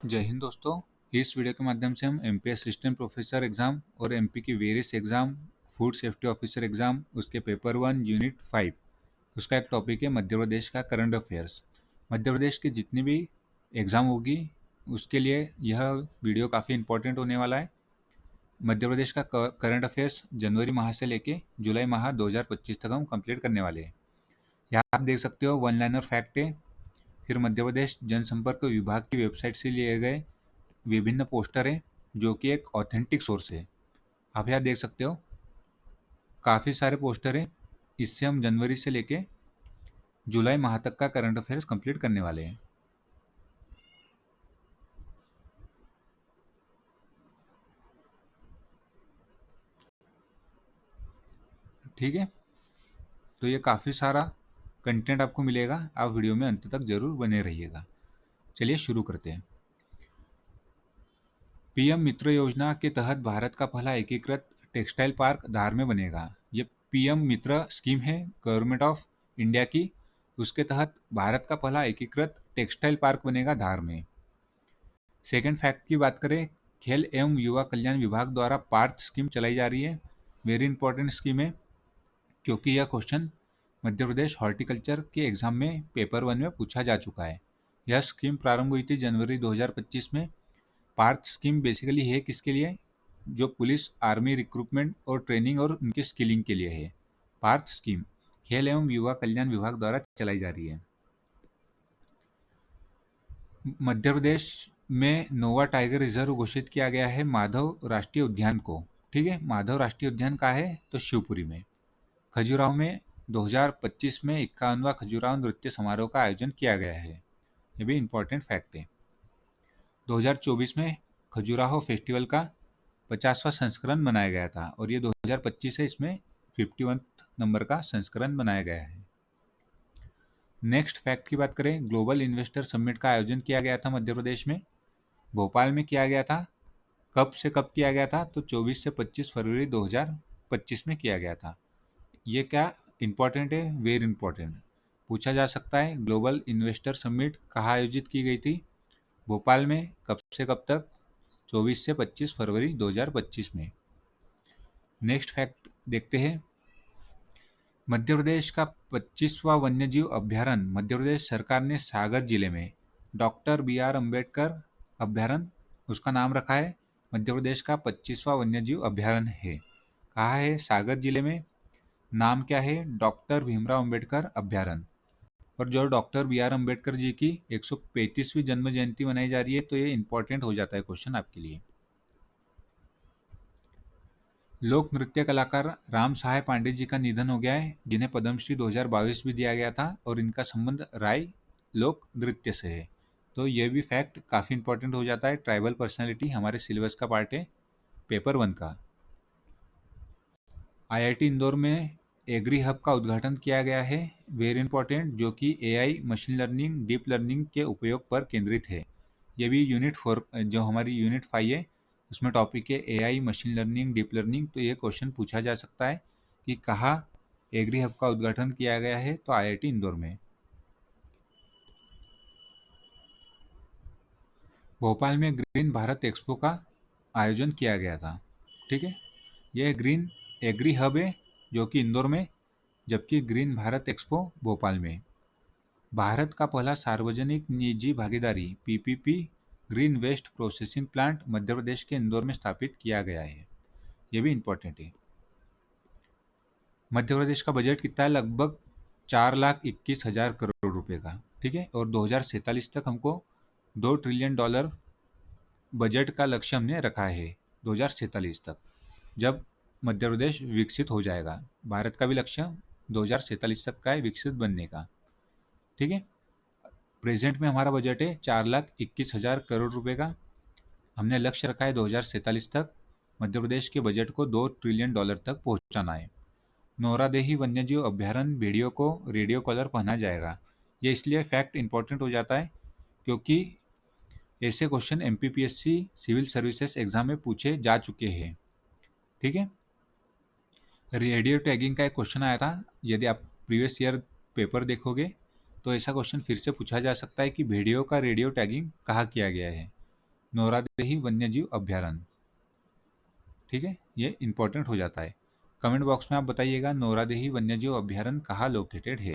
जय हिंद दोस्तों। इस वीडियो के माध्यम से हम एमपी असिस्टेंट प्रोफेसर एग्ज़ाम और एमपी की various exam, food safety officer exam, उसके पेपर 1 यूनिट 5 उसका एक टॉपिक है मध्य प्रदेश का करंट अफेयर्स। मध्य प्रदेश की जितनी भी एग्ज़ाम होगी उसके लिए यह वीडियो काफ़ी इंपॉर्टेंट होने वाला है। मध्य प्रदेश का करंट अफेयर्स जनवरी माह से लेके जुलाई माह 2025 तक हम कंप्लीट करने वाले हैं। यहाँ आप देख सकते हो वन लाइनर फैक्ट है, फिर मध्य प्रदेश जनसंपर्क विभाग की वेबसाइट से लिए गए विभिन्न पोस्टर हैं जो कि एक ऑथेंटिक सोर्स है। आप यहाँ देख सकते हो काफ़ी सारे पोस्टर हैं। इससे हम जनवरी से लेके जुलाई माह तक का करंट अफेयर्स कंप्लीट करने वाले हैं। ठीक है, तो ये काफ़ी सारा कंटेंट आपको मिलेगा, आप वीडियो में अंत तक जरूर बने रहिएगा। चलिए शुरू करते हैं। पीएम मित्र योजना के तहत भारत का पहला एकीकृत टेक्सटाइल पार्क धार में बनेगा। ये पीएम मित्र स्कीम है गवर्नमेंट ऑफ इंडिया की, उसके तहत भारत का पहला एकीकृत टेक्सटाइल पार्क बनेगा धार में। सेकेंड फैक्ट की बात करें, खेल एवं युवा कल्याण विभाग द्वारा पार्थ स्कीम चलाई जा रही है। वेरी इंपॉर्टेंट स्कीम है क्योंकि यह क्वेश्चन मध्य प्रदेश हॉर्टिकल्चर के एग्जाम में पेपर 1 में पूछा जा चुका है। यह स्कीम प्रारंभ हुई थी जनवरी 2025 में। पार्थ स्कीम बेसिकली है किसके लिए? जो पुलिस आर्मी रिक्रूटमेंट और ट्रेनिंग और उनकी स्किलिंग के लिए है। पार्थ स्कीम खेल एवं युवा कल्याण विभाग द्वारा चलाई जा रही है। मध्य प्रदेश में नोवा टाइगर रिजर्व घोषित किया गया है माधव राष्ट्रीय उद्यान को। ठीक है, माधव राष्ट्रीय उद्यान कहाँ है? तो शिवपुरी में। खजुराहो में 2025 में 51वां खजुराहो नृत्य समारोह का आयोजन किया गया है। ये भी इम्पोर्टेंट फैक्ट है। 2024 में खजुराहो फेस्टिवल का 50वां संस्करण बनाया गया था और ये 2025 है, इसमें 51 नंबर का संस्करण बनाया गया है। नेक्स्ट फैक्ट की बात करें, ग्लोबल इन्वेस्टर समिट का आयोजन किया गया था मध्य प्रदेश में, भोपाल में किया गया था। कब से कब किया गया था? तो 24 से 25 फरवरी 2025 में किया गया था। ये क्या इम्पोर्टेंट है? वेरी इंपॉर्टेंट, पूछा जा सकता है। ग्लोबल इन्वेस्टर समिट कहाँ आयोजित की गई थी? भोपाल में। कब से कब तक? 24 से 25 फरवरी 2025 में। नेक्स्ट फैक्ट देखते हैं, मध्य प्रदेश का 25वां वन्यजीव अभ्यारण्य मध्य प्रदेश सरकार ने सागर जिले में डॉक्टर बी आर अम्बेडकर अभ्यारण्य उसका नाम रखा है। मध्य प्रदेश का 25वां वन्यजीव अभ्यारण्य है। कहाँ है? सागर जिले में। नाम क्या है? डॉक्टर भीमराव अम्बेडकर अभ्यारण्य। और जो doctor B are Ambedkar ji की 135वीं जन्म जयंती मनाई जा रही है, तो ये इंपॉर्टेंट हो जाता है क्वेश्चन आपके लिए। लोक नृत्य कलाकार राम सहाय पांडे जी का निधन हो गया है, जिन्हें पद्मश्री 2022 भी दिया गया था और इनका संबंध राय लोक नृत्य से है। तो ये भी फैक्ट काफ़ी इंपॉर्टेंट हो जाता है। ट्राइबल पर्सनैलिटी हमारे सिलेबस का पार्ट है पेपर 1 का। आईआईटी इंदौर में एग्री हब का उद्घाटन किया गया है, वेरी इंपॉर्टेंट, जो कि AI, machine learning, deep learning के उपयोग पर केंद्रित है। ये भी यूनिट 4 जो हमारी यूनिट 5 है उसमें टॉपिक है AI, machine learning, deep learning. तो ये क्वेश्चन पूछा जा सकता है कि कहाँ एग्री हब का उद्घाटन किया गया है? तो आईआईटी इंदौर में। भोपाल में ग्रीन भारत एक्सपो का आयोजन किया गया था। ठीक है, यह ग्रीन एग्री हब है जो कि इंदौर में, जबकि ग्रीन भारत एक्सपो भोपाल में। भारत का पहला सार्वजनिक निजी भागीदारी PPP green waste processing plant Madhya Pradesh के इंदौर में स्थापित किया गया है। ये भी इम्पोर्टेंट है। मध्य प्रदेश का बजट कितना है? लगभग 4,21,000 करोड़ रुपए का। ठीक है, और 2047 तक हमको $2 ट्रिलियन बजट का लक्ष्य हमने रखा है 2047 तक, जब मध्य प्रदेश विकसित हो जाएगा। भारत का भी लक्ष्य 2047 तक का है विकसित बनने का। ठीक है, प्रेजेंट में हमारा बजट है 4,21,000 करोड़ रुपए का। हमने लक्ष्य रखा है 2047 तक मध्य प्रदेश के बजट को $2 ट्रिलियन तक पहुंचाना है। नौरादेही वन्यजीव अभ्यारण्य भेड़ियों को रेडियो कॉलर पहना जाएगा। ये इसलिए फैक्ट इंपॉर्टेंट हो जाता है क्योंकि ऐसे question MPPSC civil services exam में पूछे जा चुके हैं। ठीक है, रेडियो टैगिंग का एक क्वेश्चन आया था। यदि आप प्रीवियस ईयर पेपर देखोगे तो ऐसा क्वेश्चन फिर से पूछा जा सकता है कि भेड़ियों का रेडियो टैगिंग कहाँ किया गया है? नौरादेही वन्यजीव अभ्यारण्य। ठीक है, ये इंपॉर्टेंट हो जाता है। कमेंट बॉक्स में आप बताइएगा नौरादेही वन्यजीव अभ्यारण्य कहाँ लोकेटेड है।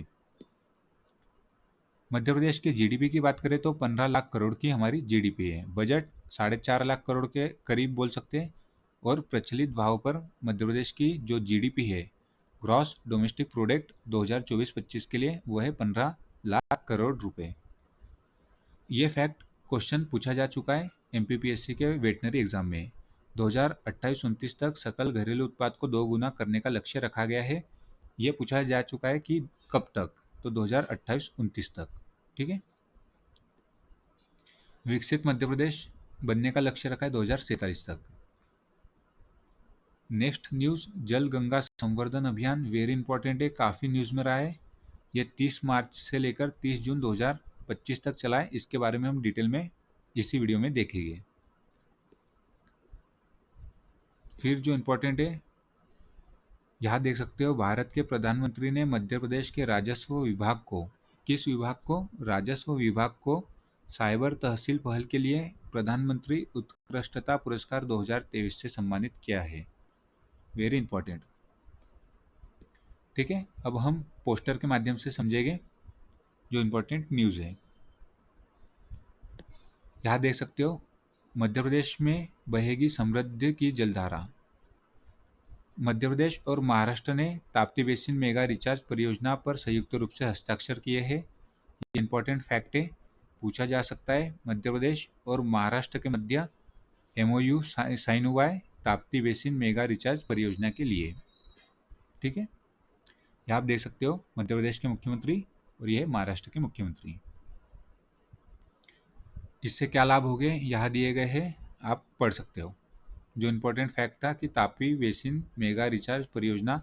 मध्य प्रदेश के जीडीपी की बात करें तो 15 लाख करोड़ की हमारी जीडीपी है। बजट 4.5 लाख करोड़ के करीब बोल सकते हैं। और प्रचलित भाव पर मध्य प्रदेश की जो जीडीपी है, ग्रॉस डोमेस्टिक प्रोडक्ट 2024-25 के लिए, वो है 15 लाख करोड़ रुपए। ये फैक्ट क्वेश्चन पूछा जा चुका है एमपीपीएससी के वेटनरी एग्जाम में। 2028-29 तक सकल घरेलू उत्पाद को 2 गुना करने का लक्ष्य रखा गया है। ये पूछा जा चुका है कि कब तक, तो 2028-29 तक। ठीक है, विकसित मध्य प्रदेश बनने का लक्ष्य रखा है 2047 तक। नेक्स्ट न्यूज़, जल गंगा संवर्धन अभियान वेरी इंपॉर्टेंट है, काफ़ी न्यूज़ में रहा है। ये 30 मार्च से लेकर 30 जून 2025 तक चला है। इसके बारे में हम डिटेल में इसी वीडियो में देखेंगे। फिर जो इम्पोर्टेंट है, यहाँ देख सकते हो, भारत के प्रधानमंत्री ने मध्य प्रदेश के राजस्व विभाग को, किस विभाग को, राजस्व विभाग को साइबर तहसील पहल के लिए प्रधानमंत्री उत्कृष्टता पुरस्कार 2023 से सम्मानित किया है। Very important. ठीक है, अब हम पोस्टर के माध्यम से समझेंगे जो इम्पोर्टेंट न्यूज़ है। यहाँ देख सकते हो, मध्य प्रदेश में बहेगी समृद्धि की जलधारा। मध्य प्रदेश और महाराष्ट्र ने ताप्ती बेसिन मेगा रिचार्ज परियोजना पर संयुक्त रूप से हस्ताक्षर किए हैं। ये इंपॉर्टेंट फैक्ट है, पूछा जा सकता है। मध्य प्रदेश और महाराष्ट्र के मध्य एमओयू साइन हुआ है ताप्ती बेसिन मेगा रिचार्ज परियोजना के लिए। ठीक है, यहाँ आप देख सकते हो मध्य प्रदेश के मुख्यमंत्री और ये महाराष्ट्र के मुख्यमंत्री। इससे क्या लाभ हो गए यहाँ दिए गए हैं, आप पढ़ सकते हो। जो इम्पोर्टेंट फैक्ट था कि ताप्ती बेसिन मेगा रिचार्ज परियोजना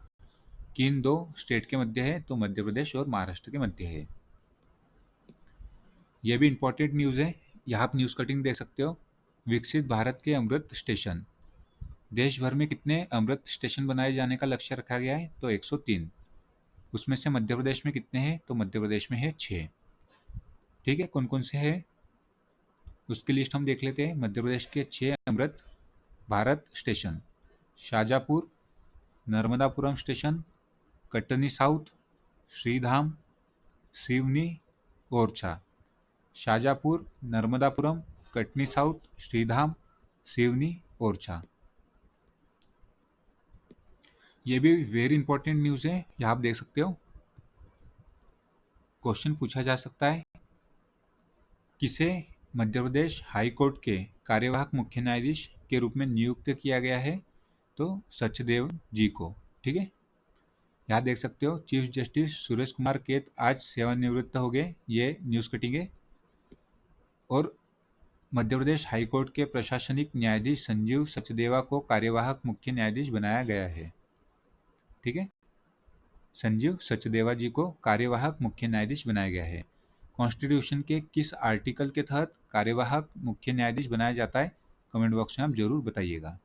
किन 2 स्टेट के मध्य है, तो मध्य प्रदेश और महाराष्ट्र के मध्य है। यह भी इम्पोर्टेंट न्यूज़ है, यहाँ आप न्यूज़ कटिंग देख सकते हो। विकसित भारत के अमृत स्टेशन, देश भर में कितने अमृत स्टेशन बनाए जाने का लक्ष्य रखा गया है, तो 103। उसमें से मध्य प्रदेश में कितने हैं, तो मध्य प्रदेश में है 6। ठीक है, कौन कौन से हैं उसकी लिस्ट हम देख लेते हैं। मध्य प्रदेश के 6 Amrit Bharat station: Shajapur, Narmadapuram station, Katni south, Shridham, Seoni, Orchha. Shajapur, Narmadapuram, Katni south, Shridham, Seoni, Orchha. ये भी वेरी इंपॉर्टेंट न्यूज़ है, यहाँ आप देख सकते हो। क्वेश्चन पूछा जा सकता है, किसे मध्य प्रदेश हाई कोर्ट के कार्यवाहक मुख्य न्यायाधीश के रूप में नियुक्त किया गया है, तो सचदेव जी को। ठीक है, यहाँ देख सकते हो, चीफ जस्टिस सुरेश कुमार कैत आज सेवानिवृत्त हो गए। ये न्यूज़ कटिंग है। और मध्य प्रदेश हाईकोर्ट के प्रशासनिक न्यायाधीश संजीव सचदेवा को कार्यवाहक मुख्य न्यायाधीश बनाया गया है। ठीक है, संजीव सचदेवा जी को कार्यवाहक मुख्य न्यायाधीश बनाया गया है। कॉन्स्टिट्यूशन के किस आर्टिकल के तहत कार्यवाहक मुख्य न्यायाधीश बनाया जाता है, कमेंट बॉक्स में आप जरूर बताइएगा।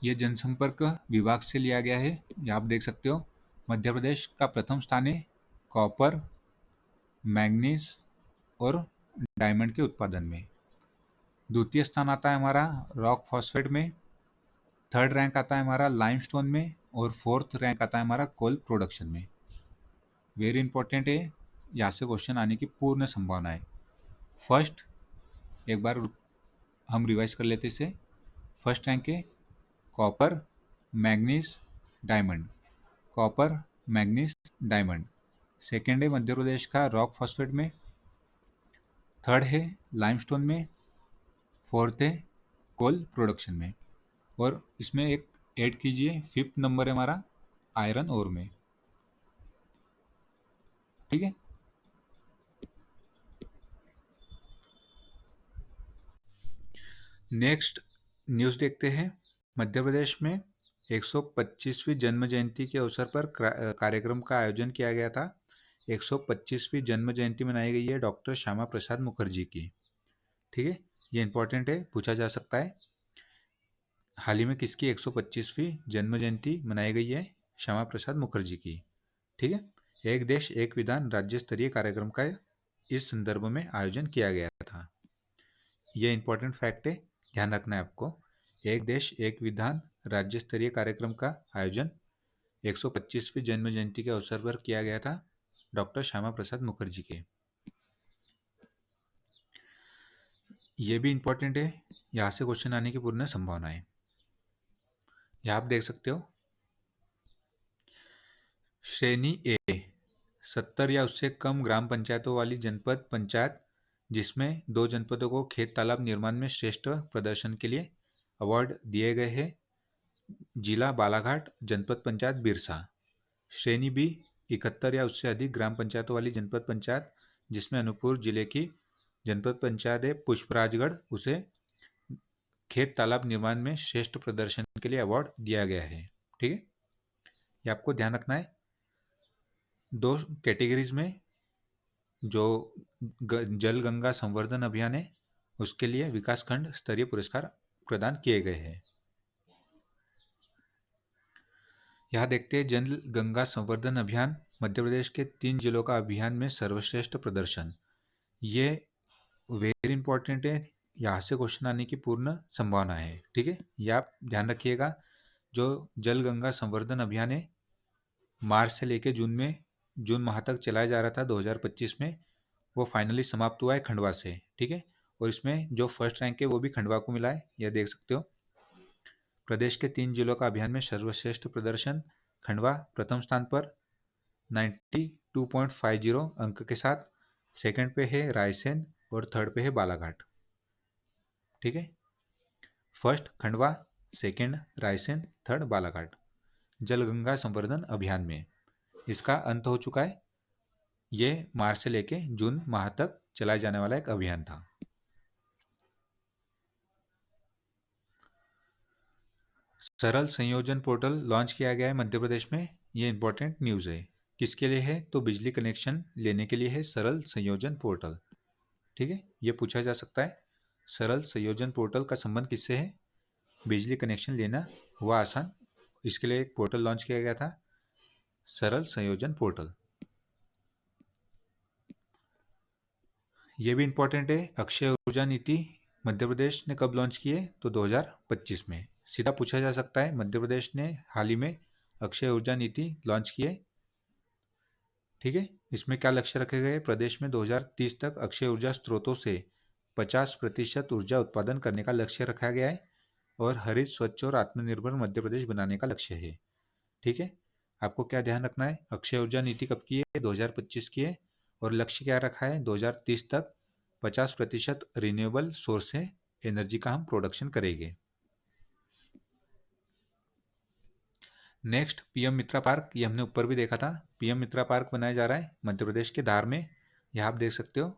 यह जनसंपर्क विभाग से लिया गया है, यह आप देख सकते हो। मध्य प्रदेश का प्रथम स्थान है कॉपर, मैंगनीज और डायमंड के उत्पादन में। द्वितीय स्थान आता है हमारा रॉक फॉस्फेट में। थर्ड रैंक आता है हमारा लाइमस्टोन में। और फोर्थ रैंक आता है हमारा कोल प्रोडक्शन में। वेरी इंपॉर्टेंट है, यहाँ से क्वेश्चन आने की पूर्ण संभावना है। फर्स्ट, एक बार हम रिवाइज कर लेते इसे। फर्स्ट रैंक है copper, manganese, diamond. Copper, manganese, diamond. Second है मध्य प्रदेश का रॉक फॉस्फेट में। थर्ड है लाइमस्टोन में। फोर्थ है कोल प्रोडक्शन में। और इसमें एक ऐड कीजिए, फिफ्थ नंबर है हमारा आयरन ओर में। ठीक है, नेक्स्ट न्यूज़ देखते हैं। मध्य प्रदेश में 125वीं जन्म जयंती के अवसर पर कार्यक्रम का आयोजन किया गया था। 125वीं जन्म जयंती मनाई गई है डॉक्टर श्यामा प्रसाद मुखर्जी की। ठीक है, ये इंपॉर्टेंट है, पूछा जा सकता है। हाल ही में किसकी 125वीं जन्म जयंती मनाई गई है, श्यामा प्रसाद मुखर्जी की। ठीक है, एक देश एक विधान राज्य स्तरीय कार्यक्रम का इस संदर्भ में आयोजन किया गया था। ये इंपॉर्टेंट फैक्ट है, ध्यान रखना है आपको। एक देश एक विधान राज्य स्तरीय कार्यक्रम का आयोजन 125वीं जन्म जयंती के अवसर पर किया गया था डॉक्टर श्यामा प्रसाद मुखर्जी के। ये भी इंपॉर्टेंट है, यहाँ से क्वेश्चन आने की पूर्ण संभावना है। यहाँ आप देख सकते हो श्रेणी ए 70 या उससे कम ग्राम पंचायतों वाली जनपद पंचायत जिसमें 2 जनपदों को खेत तालाब निर्माण में श्रेष्ठ प्रदर्शन के लिए अवार्ड दिए गए हैं, जिला बालाघाट, जनपद पंचायत बिरसा। श्रेणी बी 71 या उससे अधिक ग्राम पंचायतों वाली जनपद पंचायत जिसमें अनूपपुर जिले की जनपद पंचायत है पुष्पराजगढ़, उसे खेत तालाब निर्माण में श्रेष्ठ प्रदर्शन के लिए अवार्ड दिया गया है। ठीक है, ये आपको ध्यान रखना है। 2 कैटेगरीज में जो जल गंगा संवर्धन अभियान है उसके लिए विकासखंड स्तरीय पुरस्कार प्रदान किए गए हैं। यहाँ देखते हैं जल गंगा संवर्धन अभियान मध्य प्रदेश के 3 जिलों का अभियान में सर्वश्रेष्ठ प्रदर्शन। ये वेरी इंपॉर्टेंट है, यहाँ से क्वेश्चन आने की पूर्ण संभावना है। ठीक है, यह आप ध्यान रखिएगा। जो जल गंगा संवर्धन अभियान है मार्च से लेकर जून माह तक चलाया जा रहा था 2025 में, वो फाइनली समाप्त हुआ है खंडवा से। ठीक है, और इसमें जो फर्स्ट रैंक है वो भी खंडवा को मिला है, यह देख सकते हो। प्रदेश के 3 जिलों का अभियान में सर्वश्रेष्ठ प्रदर्शन, खंडवा प्रथम स्थान पर 92.50 अंक के साथ, सेकंड पे है रायसेन और थर्ड पे है बालाघाट। ठीक है, first Khandwa, second Raisen, third Balaghat जल गंगा संवर्धन अभियान में। इसका अंत हो चुका है, ये मार्च से लेके जून माह तक चलाया जाने वाला एक अभियान था। सरल संयोजन पोर्टल लॉन्च किया गया है मध्य प्रदेश में, ये इंपॉर्टेंट न्यूज़ है। किसके लिए है? तो बिजली कनेक्शन लेने के लिए है सरल संयोजन पोर्टल। ठीक है, ये पूछा जा सकता है सरल संयोजन पोर्टल का संबंध किससे है? बिजली कनेक्शन लेना हुआ आसान, इसके लिए एक पोर्टल लॉन्च किया गया था सरल संयोजन पोर्टल। ये भी इंपॉर्टेंट है, अक्षय ऊर्जा नीति मध्य प्रदेश ने कब लॉन्च की है? तो 2025 में। सीधा पूछा जा सकता है, मध्य प्रदेश ने हाल ही में अक्षय ऊर्जा नीति लॉन्च की है। ठीक है, इसमें क्या लक्ष्य रखे गए? प्रदेश में 2030 तक अक्षय ऊर्जा स्रोतों से 50% ऊर्जा उत्पादन करने का लक्ष्य रखा गया है और हरित, स्वच्छ और आत्मनिर्भर मध्य प्रदेश बनाने का लक्ष्य है। ठीक है, आपको क्या ध्यान रखना है? अक्षय ऊर्जा नीति कब की है? 2025 की है और लक्ष्य क्या रखा है? 2030 तक 50% रिन्यूएबल सोर्स से एनर्जी का हम प्रोडक्शन करेंगे। नेक्स्ट पीएम मित्रा पार्क, ये हमने ऊपर भी देखा था। पीएम मित्रा पार्क बनाया जा रहा है मध्य प्रदेश के धार में। यहाँ आप देख सकते हो,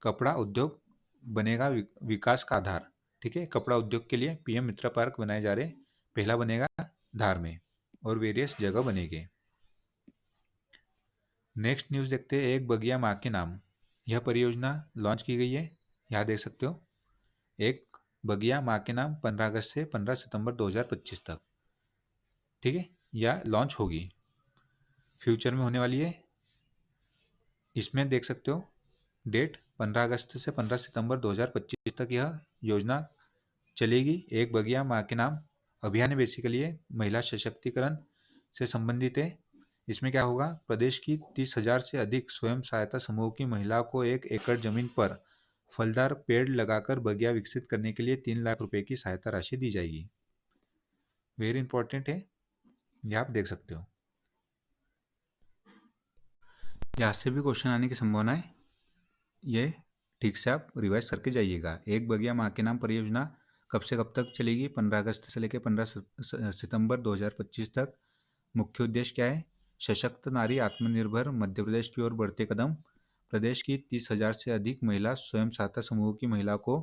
कपड़ा उद्योग बनेगा विकास का आधार। ठीक है, कपड़ा उद्योग के लिए पीएम मित्रा पार्क बनाए जा रहे हैं। पहला बनेगा धार में और वेरियस जगह बनेंगे। नेक्स्ट न्यूज़ देखते हैं, एक बगिया माँ के नाम। यह परियोजना लॉन्च की गई है, यहाँ देख सकते हो। एक बगिया माँ के नाम 15 अगस्त से 15 सितंबर 2025 तक। ठीक है, यह लॉन्च होगी, फ्यूचर में होने वाली है। इसमें देख सकते हो डेट 15 अगस्त से 15 सितंबर 2025 तक यह योजना चलेगी। एक बगिया माँ के नाम अभियान है, बेसिकली ये महिला सशक्तिकरण से संबंधित है। इसमें क्या होगा? प्रदेश की 30,000 से अधिक स्वयं सहायता समूह की महिलाओं को 1 एकड़ जमीन पर फलदार पेड़ लगाकर बगिया विकसित करने के लिए 3 लाख रुपए की सहायता राशि दी जाएगी। वेरी इंपॉर्टेंट है, यह आप देख सकते हो। यहाँ से भी क्वेश्चन आने की संभावना है, ये ठीक से आप रिवाइज करके जाइएगा। एक बगिया माँ के नाम परियोजना कब से कब तक चलेगी? 15 अगस्त से लेकर 15 सितंबर 2025 तक। मुख्य उद्देश्य क्या है? सशक्त नारी आत्मनिर्भर मध्य प्रदेश की ओर बढ़ते कदम। प्रदेश की 30,000 से अधिक महिला स्वयं सहायता समूह की महिला को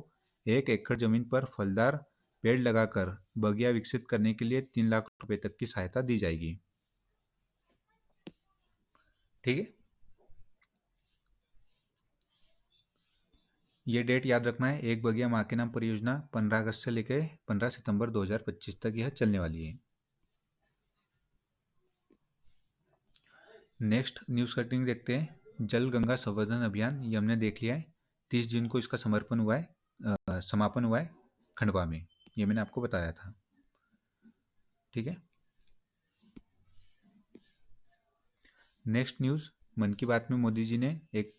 1 एकड़ जमीन पर फलदार पेड़ लगाकर बगिया विकसित करने के लिए 3 लाख रुपए तक की सहायता दी जाएगी। ठीक है, ये डेट याद रखना है। एक बगिया माँ के नाम परियोजना 15 अगस्त से लेकर 15 सितंबर 2025 तक यह चलने वाली है। नेक्स्ट न्यूज़ कटिंग देखते हैं, जल गंगा संवर्धन अभियान, ये हमने देख लिया है। 30 जून को इसका समर्पण हुआ है, समापन हुआ है खंडवा में, ये मैंने आपको बताया था। ठीक है। नेक्स्ट न्यूज़, मन की बात में मोदी जी ने एक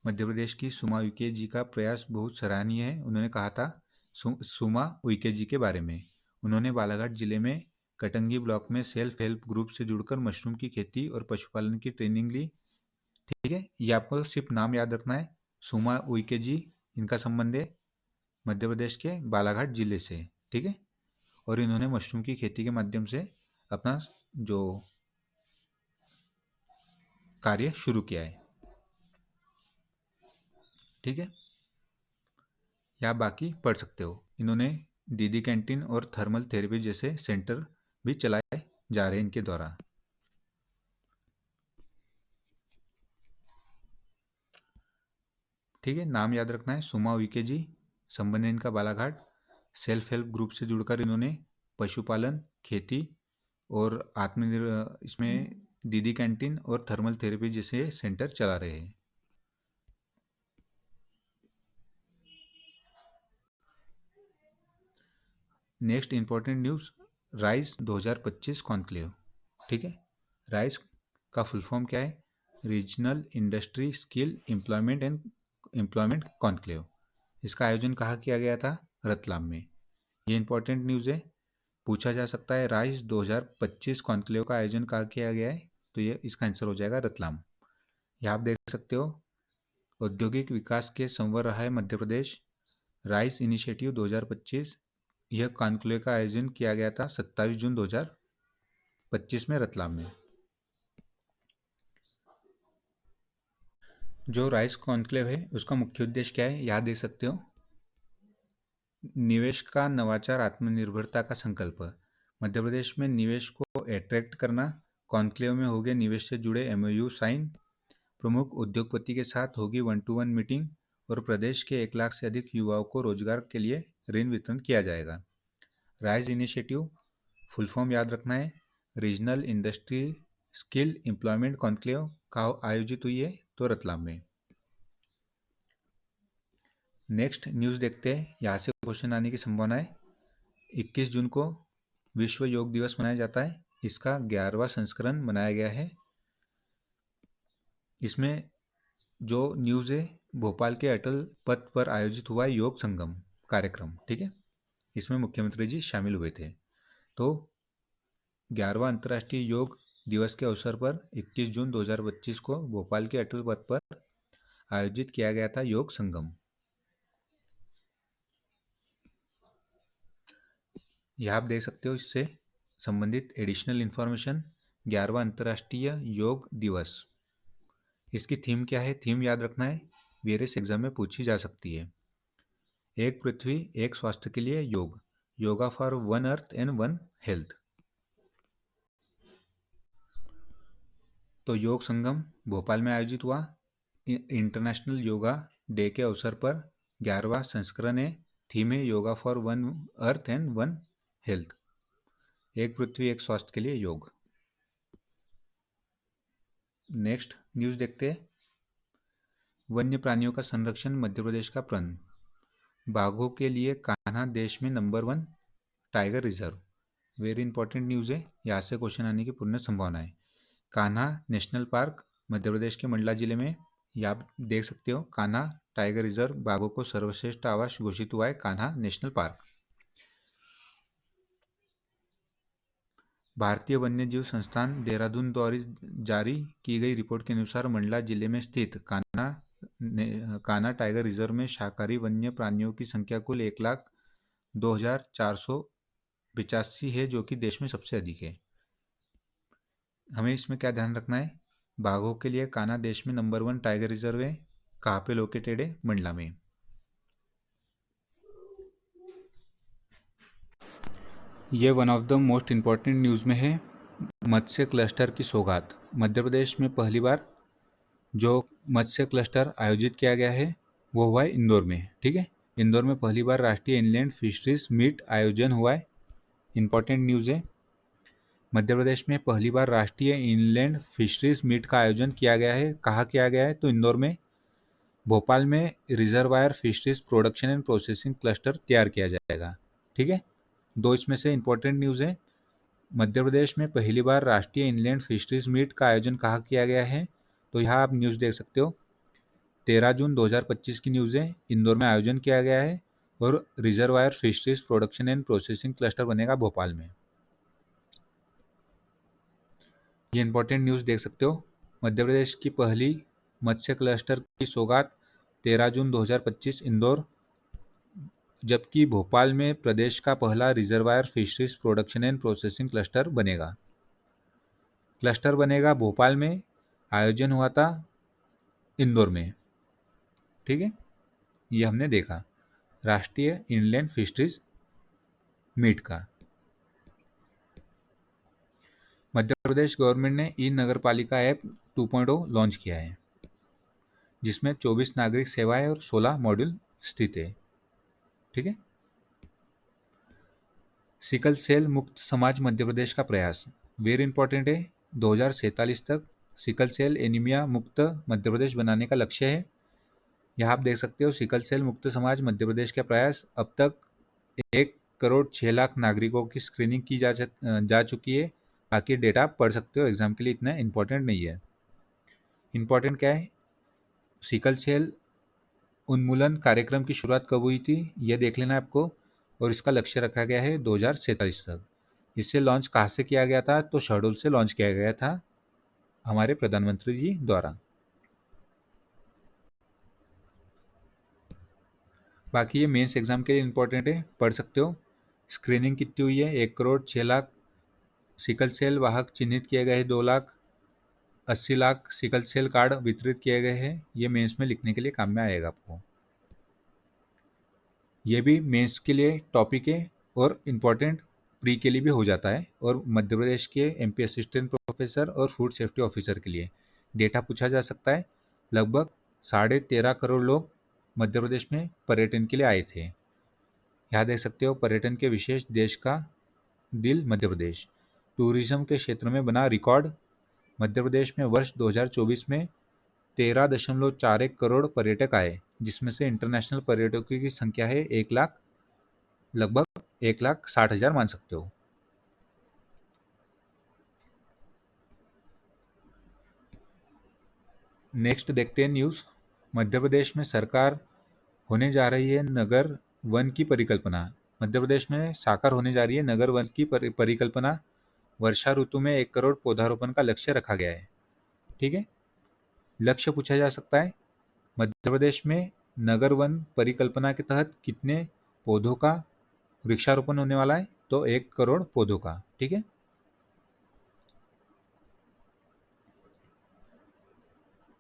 मध्य प्रदेश की सुमा उइके जी का प्रयास बहुत सराहनीय है, उन्होंने कहा था सुमा उइके जी के बारे में। उन्होंने बालाघाट जिले में कटंगी ब्लॉक में सेल्फ हेल्प ग्रुप से जुड़कर मशरूम की खेती और पशुपालन की ट्रेनिंग ली। ठीक है, ये आपको सिर्फ नाम याद रखना है। सुमा उइके जी, इनका संबंध है मध्य प्रदेश के बालाघाट जिले से। ठीक है, और इन्होंने मशरूम की खेती के माध्यम से अपना जो कार्य शुरू किया है। ठीक है, या बाकी पढ़ सकते हो। इन्होंने दीदी कैंटीन और थर्मल थेरेपी जैसे सेंटर भी चलाए जा रहे हैं इनके द्वारा। ठीक है, नाम याद रखना है, सुमा उइके जी, संबंध है इनका बालाघाट। सेल्फ हेल्प ग्रुप से जुड़कर इन्होंने पशुपालन, खेती और आत्मनिर्भर, इसमें दीदी कैंटीन और थर्मल थेरेपी जैसे सेंटर चला रहे हैं। Next important news, rice 2025 conclave. ठीक है, राइस का फुल फॉर्म क्या है? Regional industry skill employment conclave. इसका आयोजन कहाँ किया गया था? रतलाम में। ये इंपॉर्टेंट न्यूज़ है, पूछा जा सकता है राइस 2025 कॉन्क्लेव का आयोजन कहाँ किया गया है, तो ये इसका आंसर हो जाएगा रतलाम। यहाँ आप देख सकते हो, औद्योगिक विकास के संवर रहा है मध्य प्रदेश। राइस इनिशिएटिव 2025, यह कॉन्क्लेव का आयोजन किया गया था 27 जून 2025 में रतलाम में। जो राइस कॉन्क्लेव है उसका मुख्य उद्देश्य क्या है, याद दे सकते हो। निवेश का नवाचार, आत्मनिर्भरता का संकल्प। मध्य प्रदेश में निवेश को अट्रैक्ट करना। कॉन्क्लेव में होंगे निवेश से जुड़े एमओयू साइन। प्रमुख उद्योगपति के साथ होगी 1-to-1 मीटिंग और प्रदेश के 1 लाख से अधिक युवाओं को रोजगार के लिए ऋण वितरण किया जाएगा। राइज इनिशिएटिव फुल फॉर्म याद रखना है, regional industry skill employment conclave का आयोजित हुई है तो रतलाम में। नेक्स्ट न्यूज़ देखते हैं, यहाँ से क्वेश्चन आने की संभावना है। 21 जून को विश्व योग दिवस मनाया जाता है, इसका 11वां संस्करण मनाया गया है। इसमें जो न्यूज़ है, भोपाल के अटल पथ पर आयोजित हुआ है योग संगम कार्यक्रम। ठीक है, इसमें मुख्यमंत्री जी शामिल हुए थे। तो 11वां अंतर्राष्ट्रीय योग दिवस के अवसर पर 21 जून 2025 को भोपाल के अटल पथ पर आयोजित किया गया था योग संगम। यह आप देख सकते हो, इससे संबंधित एडिशनल इन्फॉर्मेशन। 11वां अंतर्राष्ट्रीय योग दिवस, इसकी थीम क्या है? थीम याद रखना है, वेरियस एग्जाम में पूछी जा सकती है। एक पृथ्वी एक स्वास्थ्य के लिए योग, yoga for one earth and one health. तो योग संगम भोपाल में आयोजित हुआ इंटरनेशनल योगा डे के अवसर पर। 11वां संस्करण है, थीम है yoga for one earth and one health, एक पृथ्वी एक स्वास्थ्य के लिए योग। नेक्स्ट न्यूज़ देखते हैं, वन्य प्राणियों का संरक्षण मध्य प्रदेश का प्रण। बाघों के लिए कान्हा देश में number 1 tiger reserve. Very important news है, यहाँ से क्वेश्चन आने की पूर्ण संभावना है। कान्हा नेशनल पार्क मध्य प्रदेश के मंडला जिले में, ये आप देख सकते हो, कान्हा टाइगर रिजर्व बाघों को सर्वश्रेष्ठ आवास घोषित हुआ है कान्हा नेशनल पार्क। भारतीय वन्यजीव संस्थान देहरादून द्वारा जारी की गई रिपोर्ट के अनुसार मंडला जिले में स्थित कान्हा टाइगर रिजर्व में शाकाहारी वन्य प्राणियों की संख्या कुल 1,02,485 है, जो कि देश में सबसे अधिक है। हमें इसमें क्या ध्यान रखना है, बाघों के लिए कान्हा देश में नंबर 1 टाइगर रिजर्व है, कहाँ पे लोकेटेड है? मंडला में। ये one of the most important news में है, मत्स्य क्लस्टर की सौगात। मध्य प्रदेश में पहली बार जो मत्स्य क्लस्टर आयोजित किया गया है वो हुआ है इंदौर में। ठीक है, इंदौर में पहली बार राष्ट्रीय इनलैंड फिशरीज मीट आयोजन हुआ है, इंपॉर्टेंट न्यूज़ है। मध्य प्रदेश में पहली बार राष्ट्रीय इनलैंड फिशरीज मीट का आयोजन किया गया है। कहाँ किया गया है? तो इंदौर में। भोपाल में reservoir fisheries production and processing cluster तैयार किया जाएगा। ठीक है, दो इसमें से इंपॉर्टेंट न्यूज़ है। मध्य प्रदेश में पहली बार राष्ट्रीय इनलैंड फिशरीज मीट का आयोजन कहाँ किया गया है? तो यहाँ आप न्यूज़ देख सकते हो, 13 जून 2025 की न्यूज़ है। इंदौर में आयोजन किया गया है और reservoir fisheries production and processing cluster बनेगा भोपाल में। ये इंपॉर्टेंट न्यूज़ देख सकते हो। मध्य प्रदेश की पहली मत्स्य क्लस्टर की सौगात 13 जून 2025 इंदौर, जबकि भोपाल में प्रदेश का पहला reservoir fisheries production and processing cluster बनेगा। क्लस्टर बनेगा भोपाल में, आयोजन हुआ था इंदौर में। ठीक है, ये हमने देखा राष्ट्रीय इनलैंड फिशरीज मीट का। मध्य प्रदेश गवर्नमेंट ने ई नगरपालिका ऐप 2.0 लॉन्च किया है, जिसमें 24 नागरिक सेवाएं और 16 मॉड्यूल स्थित है। ठीक है, सिकल सेल मुक्त समाज मध्य प्रदेश का प्रयास वेरी इंपॉर्टेंट है। 2047 तक सिकल सेल एनीमिया मुक्त मध्य प्रदेश बनाने का लक्ष्य है। यहाँ आप देख सकते हो सिकल सेल मुक्त समाज मध्य प्रदेश का प्रयास। अब तक 1,06,00,000 नागरिकों की स्क्रीनिंग की जा चुकी है। बाकी डेटा आप पढ़ सकते हो, एग्जाम के लिए इतना इंपॉर्टेंट नहीं है। इंपॉर्टेंट क्या है? सिकल सेल उन्मूलन कार्यक्रम की शुरुआत कब हुई थी, यह देख लेना आपको, और इसका लक्ष्य रखा गया है 2047 तक। इसे लॉन्च कहाँ से किया गया था? तो शहडोल से लॉन्च किया गया था हमारे प्रधानमंत्री जी द्वारा। बाकी ये मेंस एग्जाम के लिए इंपॉर्टेंट है, पढ़ सकते हो। स्क्रीनिंग कितनी हुई है? 1,06,00,000। सिकल सेल वाहक चिन्हित किए गए हैं 2,80,00,000 सिकल सेल कार्ड वितरित किए गए हैं। ये मेंस में लिखने के लिए काम में आएगा आपको। ये भी मेंस के लिए टॉपिक है और इम्पॉर्टेंट प्री के लिए भी हो जाता है, और मध्य प्रदेश के एमपी असिस्टेंट प्रोफेसर और फूड सेफ्टी ऑफिसर के लिए डेटा पूछा जा सकता है। लगभग 13.5 करोड़ लोग मध्य प्रदेश में पर्यटन के लिए आए थे। यहाँ देख सकते हो पर्यटन के विशेष देश का दिल मध्य प्रदेश। टूरिज्म के क्षेत्र में बना रिकॉर्ड। मध्य प्रदेश में वर्ष 2024 में 13.41 करोड़ पर्यटक आए, जिसमें से इंटरनेशनल पर्यटकों की संख्या है 1 लाख, लगभग 1,60,000 मान सकते हो। नेक्स्ट देखते हैं न्यूज़। मध्य प्रदेश में सरकार होने जा रही है नगर वन की परिकल्पना। मध्य प्रदेश में साकार होने जा रही है नगर वन की परिकल्पना। वर्षा ऋतु में 1 करोड़ पौधारोपण का लक्ष्य रखा गया है। ठीक है, लक्ष्य पूछा जा सकता है मध्य प्रदेश में नगर वन परिकल्पना के तहत कितने पौधों का वृक्षारोपण होने वाला है? तो 1 करोड़ पौधों का। ठीक है,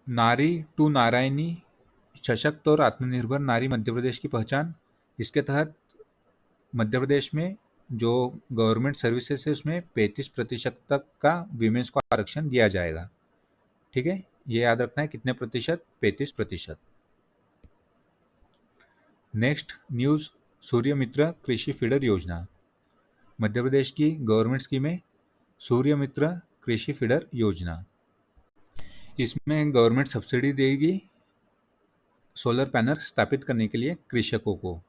नारी टू नारायणी, सशक्त और आत्मनिर्भर नारी मध्य प्रदेश की पहचान। इसके तहत मध्य प्रदेश में जो गवर्नमेंट सर्विसेज है उसमें 35% तक का वीमेंस को आरक्षण दिया जाएगा। ठीक है, ये याद रखना है, कितने प्रतिशत? 35%। नेक्स्ट न्यूज़, सूर्य मित्र कृषि फीडर योजना। मध्य प्रदेश की गवर्नमेंट स्कीम है सूर्य मित्र कृषि फीडर योजना। इसमें गवर्नमेंट सब्सिडी देगी सोलर पैनल स्थापित करने के लिए कृषकों को।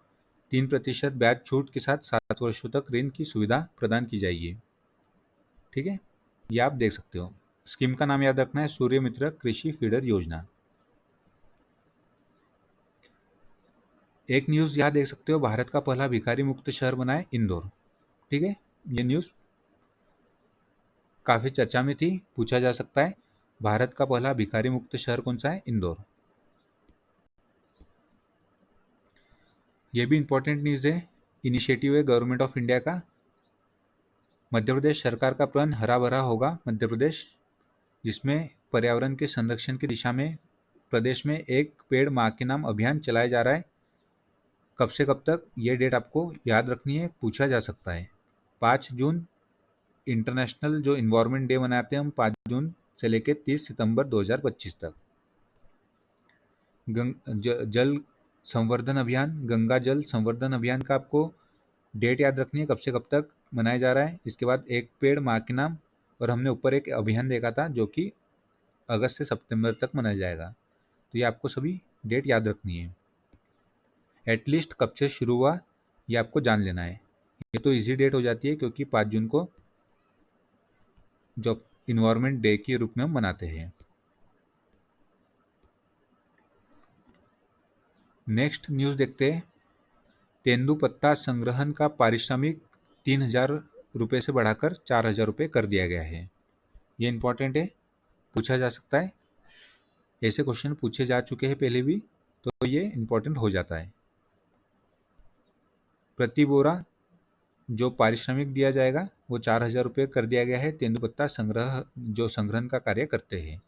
3% ब्याज छूट के साथ 7 वर्षों तक ऋण की सुविधा प्रदान की जाएगी। ठीक है, ये आप देख सकते हो। स्कीम का नाम याद रखना है सूर्य मित्र कृषि फीडर योजना। एक न्यूज़ यहाँ देख सकते हो, भारत का पहला भिखारी मुक्त शहर बना है इंदौर। ठीक है, ये न्यूज़ काफ़ी चर्चा में थी, पूछा जा सकता है भारत का पहला भिखारी मुक्त शहर कौन सा है? इंदौर। ये भी इंपॉर्टेंट न्यूज़ है, इनिशिएटिव है गवर्नमेंट ऑफ इंडिया का। मध्य प्रदेश सरकार का प्रण हरा भरा होगा मध्य प्रदेश, जिसमें पर्यावरण के संरक्षण की दिशा में प्रदेश में एक पेड़ माँ के नाम अभियान चलाया जा रहा है। कब से कब तक, ये डेट आपको याद रखनी है, पूछा जा सकता है। 5 जून इंटरनेशनल जो इन्वायरमेंट डे मनाते हैं हम, 5 जून से लेकर 30 सितंबर 2025 तक। जल संवर्धन अभियान, गंगा जल संवर्धन अभियान का आपको डेट याद रखनी है, कब से कब तक? मनाया जा रहा है। इसके बाद एक पेड़ माँ के नाम, और हमने ऊपर एक अभियान देखा था जो कि अगस्त से सितंबर तक मनाया जाएगा। तो ये आपको सभी डेट याद रखनी है। एटलीस्ट कब से शुरू हुआ ये आपको जान लेना है। ये तो इजी डेट हो जाती है क्योंकि 5 जून को जो इन्वायरमेंट डे के रूप में हम मनाते हैं। नेक्स्ट न्यूज़ देखते हैं। तेंदुपत्ता संग्रहण का पारिश्रमिक 3,000 रुपये से बढ़ाकर 4,000 रुपये कर दिया गया है। ये इंपॉर्टेंट है, पूछा जा सकता है। ऐसे क्वेश्चन पूछे जा चुके हैं पहले भी, तो ये इंपॉर्टेंट हो जाता है। प्रति बोरा जो पारिश्रमिक दिया जाएगा वो 4,000 रुपये कर दिया गया है तेंदुपत्ता संग्रहण का कार्य करते हैं।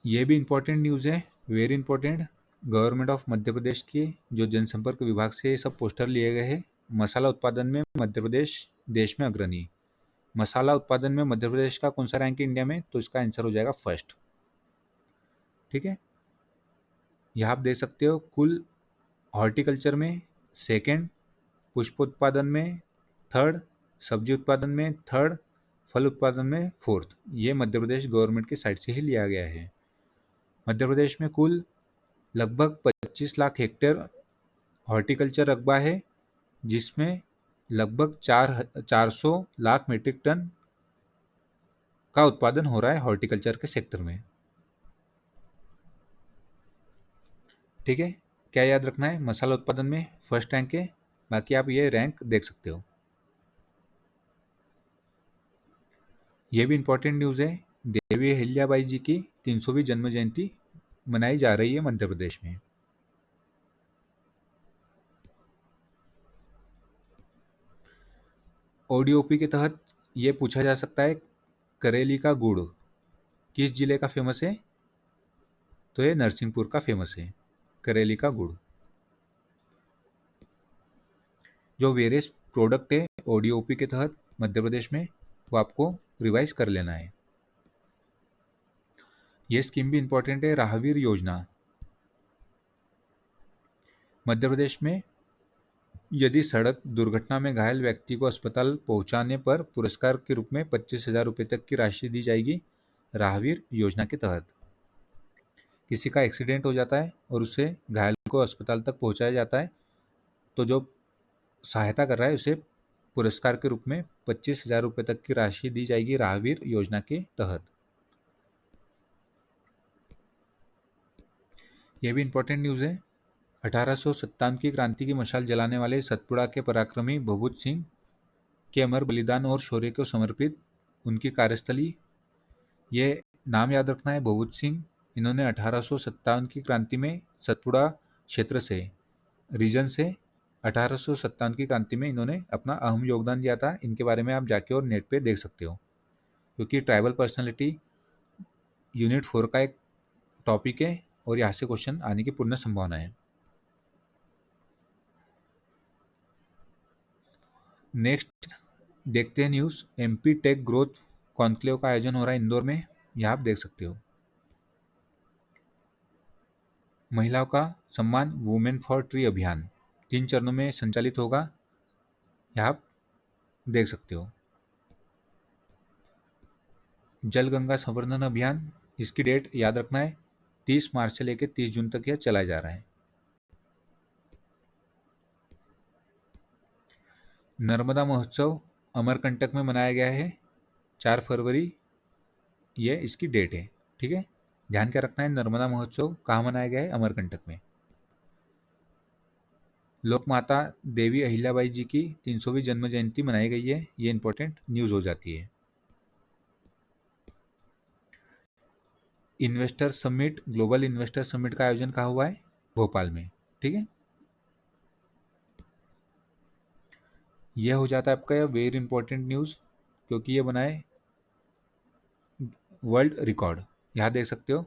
ये भी इम्पोर्टेंट न्यूज़ है, very important. Government of Madhya Pradesh की जो जनसंपर्क विभाग से ये सब पोस्टर लिए गए हैं। मसाला उत्पादन में मध्य प्रदेश देश में अग्रणी। मसाला उत्पादन में मध्य प्रदेश का कौन सा रैंक है इंडिया में? तो इसका आंसर हो जाएगा फर्स्ट। ठीक है, यहाँ आप देख सकते हो कुल हॉर्टिकल्चर में सेकेंड, पुष्प उत्पादन में थर्ड, सब्जी उत्पादन में थर्ड, फल उत्पादन में फोर्थ। ये मध्य प्रदेश गवर्नमेंट की साइड से ही लिया गया है। मध्य प्रदेश में कुल लगभग 25 लाख हेक्टेयर हॉर्टिकल्चर रकबा है, जिसमें लगभग 400 लाख मीट्रिक टन का उत्पादन हो रहा है हॉर्टिकल्चर के सेक्टर में। ठीक है, क्या याद रखना है? मसाला उत्पादन में फर्स्ट रैंक है। बाकी आप ये रैंक देख सकते हो। ये भी इंपॉर्टेंट न्यूज़ है। देवी अहिल्याबाई जी की 300वीं जन्म जयंती मनाई जा रही है मध्य प्रदेश में। ओडीओपी के तहत ये पूछा जा सकता है, करेली का गुड़ किस जिले का फेमस है? तो ये नरसिंहपुर का फेमस है, करेली का गुड़। जो वेरियस प्रोडक्ट है ओडीओपी के तहत मध्य प्रदेश में, वो आपको रिवाइज कर लेना है। ये स्कीम भी इंपॉर्टेंट है, राहवीर योजना। मध्य प्रदेश में यदि सड़क दुर्घटना में घायल व्यक्ति को अस्पताल पहुंचाने पर पुरस्कार के रूप में 25,000 रुपये तक की राशि दी जाएगी राहवीर योजना के तहत। किसी का एक्सीडेंट हो जाता है और उसे घायल को अस्पताल तक पहुंचाया जाता है, तो जो सहायता कर रहा है उसे पुरस्कार के रूप में 25,000 रुपये तक की राशि दी जाएगी राहवीर योजना के तहत। यह भी इंपॉर्टेंट न्यूज़ है। 1857 की क्रांति की मशाल जलाने वाले सतपुड़ा के पराक्रमी भभूत सिंह के अमर बलिदान और शौर्य को समर्पित उनकी कार्यस्थली। ये नाम याद रखना है, भभूत सिंह। इन्होंने 1857 की क्रांति में सतपुड़ा क्षेत्र से, रीजन से 1857 की क्रांति में इन्होंने अपना अहम योगदान दिया था। इनके बारे में आप जाके और नेट पे देख सकते हो, क्योंकि ट्राइबल पर्सनालिटी यूनिट 4 का एक टॉपिक है और यहाँ से क्वेश्चन आने की पूर्ण संभावना है। नेक्स्ट देखते हैं news. MP tech growth conclave का आयोजन हो रहा है इंदौर में, यहाँ आप देख सकते हो। महिलाओं का सम्मान वुमेन फॉर ट्री अभियान 3 चरणों में संचालित होगा, यहाँ आप देख सकते हो। जल गंगा संवर्धन अभियान, इसकी डेट याद रखना है, 30 मार्च से लेकर 30 जून तक यह चलाया जा रहा है। नर्मदा महोत्सव अमरकंटक में मनाया गया है, 4 फरवरी ये इसकी डेट है। ठीक है, ध्यान क्या रखना है, नर्मदा महोत्सव कहाँ मनाया गया है? अमरकंटक में। लोक माता देवी अहिल्याबाई जी की 300वीं जन्म जयंती मनाई गई है, ये इंपॉर्टेंट न्यूज़ हो जाती है। Investor summit, global investor summit का आयोजन कहाँ हुआ है? भोपाल में। ठीक है, यह हो जाता है आपका वेरी इंपॉर्टेंट न्यूज़, क्योंकि ये बनाए वर्ल्ड रिकॉर्ड। यहाँ देख सकते हो,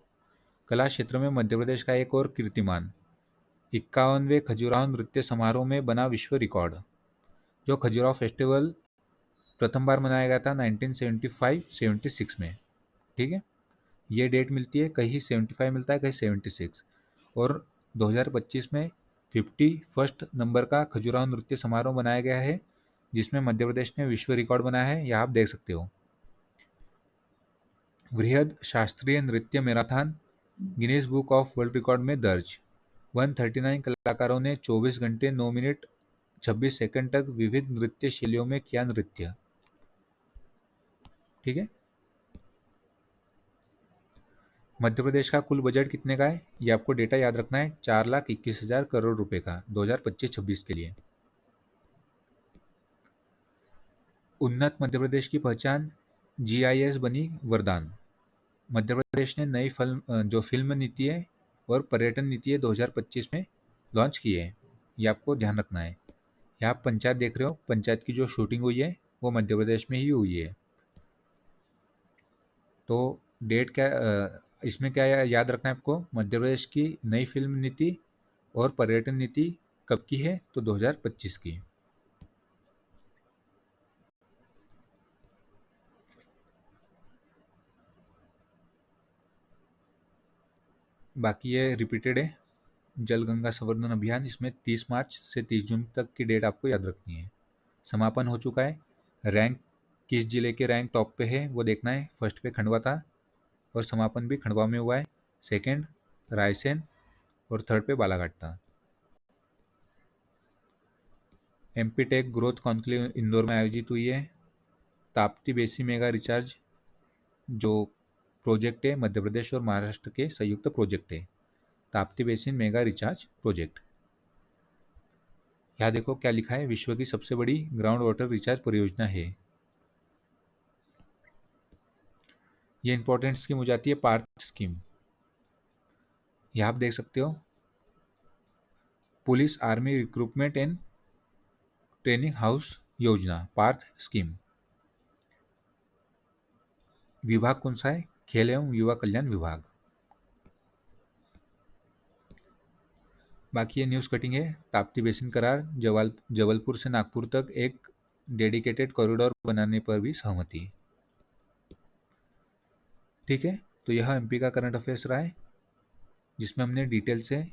कला क्षेत्र में मध्य प्रदेश का एक और कीर्तिमान, 51वें खजुराहो नृत्य समारोह में बना विश्व रिकॉर्ड। जो खजुराहो फेस्टिवल प्रथम बार मनाया गया था 1975-76 में। ठीक है, ये डेट मिलती है, कहीं 75 मिलता है, कहीं 76, और 2025 में 51 नंबर का खजुराहो नृत्य समारोह बनाया गया है, जिसमें मध्य प्रदेश ने विश्व रिकॉर्ड बनाया है, यह आप देख सकते हो। वृहद शास्त्रीय नृत्य marathon Guinness book of world record में दर्ज। 139 कलाकारों ने 24 घंटे 9 मिनट 26 सेकंड तक विविध नृत्य शैलियों में किया नृत्य। ठीक है। मध्य प्रदेश का कुल बजट कितने का है, ये आपको डेटा याद रखना है, 4,21,000 करोड़ रुपए का 2025-26 के लिए। उन्नत मध्य प्रदेश की पहचान, GIS बनी वरदान। मध्य प्रदेश ने नई जो फिल्म नीति है और पर्यटन नीति है 2025 में लॉन्च की है, ये आपको ध्यान रखना है। यहाँ आप पंचायत देख रहे हो, पंचायत की जो शूटिंग हुई है वो मध्य प्रदेश में ही हुई है। तो डेट क्या, इसमें क्या याद रखना है आपको, मध्य प्रदेश की नई फिल्म नीति और पर्यटन नीति कब की है, तो 2025 की। बाकी ये रिपीटेड है। जल गंगा संवर्धन अभियान, इसमें 30 मार्च से 30 जून तक की डेट आपको याद रखनी है। समापन हो चुका है। रैंक किस जिले के रैंक टॉप पे है वो देखना है। फर्स्ट पे खंडवा था और समापन भी खंडवा में हुआ है। सेकंड रायसेन और थर्ड पे बालाघाट था। MP tech growth conclave Indore में आयोजित हुई है। ताप्ती बेसिन मेगा रिचार्ज जो प्रोजेक्ट है मध्य प्रदेश और महाराष्ट्र के संयुक्त प्रोजेक्ट है, Tapti basin mega recharge project. यहाँ देखो क्या लिखा है, विश्व की सबसे बड़ी ग्राउंड वाटर रिचार्ज परियोजना है। ये इंपॉर्टेंट स्कीम हो जाती है पार्थ स्कीम। यहाँ आप देख सकते हो, police army recruitment and training house योजना, पार्थ स्कीम। विभाग कौन सा है, खेल एवं युवा कल्याण विभाग। बाकी ये न्यूज़ कटिंग है। ताप्ती बेसिन करार, जबलपुर से नागपुर तक एक डेडिकेटेड कॉरिडोर बनाने पर भी सहमति। ठीक है, तो यह MP का करंट अफेयर्स रहा है, जिसमें हमने डिटेल से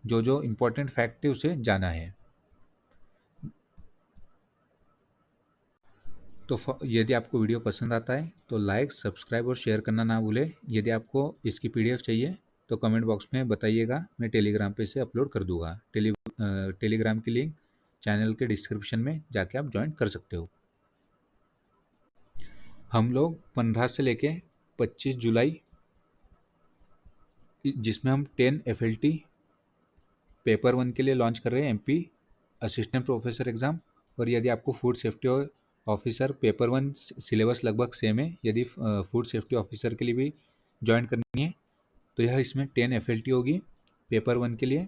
जो जो इम्पोर्टेंट फैक्ट थे उसे जाना है। तो यदि आपको वीडियो पसंद आता है तो लाइक, सब्सक्राइब और शेयर करना ना भूलें। यदि आपको इसकी PDF चाहिए तो कमेंट बॉक्स में बताइएगा, मैं टेलीग्राम पे इसे अपलोड कर दूंगा। टेलीग्राम की लिंक चैनल के डिस्क्रिप्शन में जाके आप ज्वाइन कर सकते हो। हम लोग 15 से लेके 25 जुलाई, जिसमें हम 10 FLT पेपर 1 के लिए लॉन्च कर रहे हैं, MP असिस्टेंट प्रोफेसर एग्ज़ाम। और यदि आपको food safety officer paper 1 syllabus लगभग सेम है, यदि फूड सेफ्टी ऑफिसर के लिए भी ज्वाइन करनी है तो यह इसमें 10 FLT होगी पेपर 1 के लिए,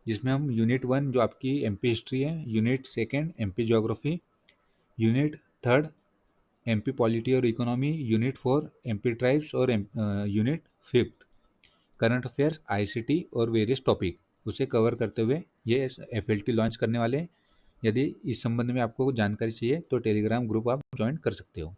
जिसमें हम यूनिट 1 जो आपकी MP हिस्ट्री है, unit 2 MP geography, unit 3 MP polity और इकोनॉमी, यूनिट 4 MP ट्राइब्स और यूनिट 5 करंट अफेयर्स, ICT और वेरियस टॉपिक उसे कवर करते हुए ये FLT लॉन्च करने वाले हैं। यदि इस संबंध में आपको जानकारी चाहिए तो टेलीग्राम ग्रुप आप ज्वाइन कर सकते हो।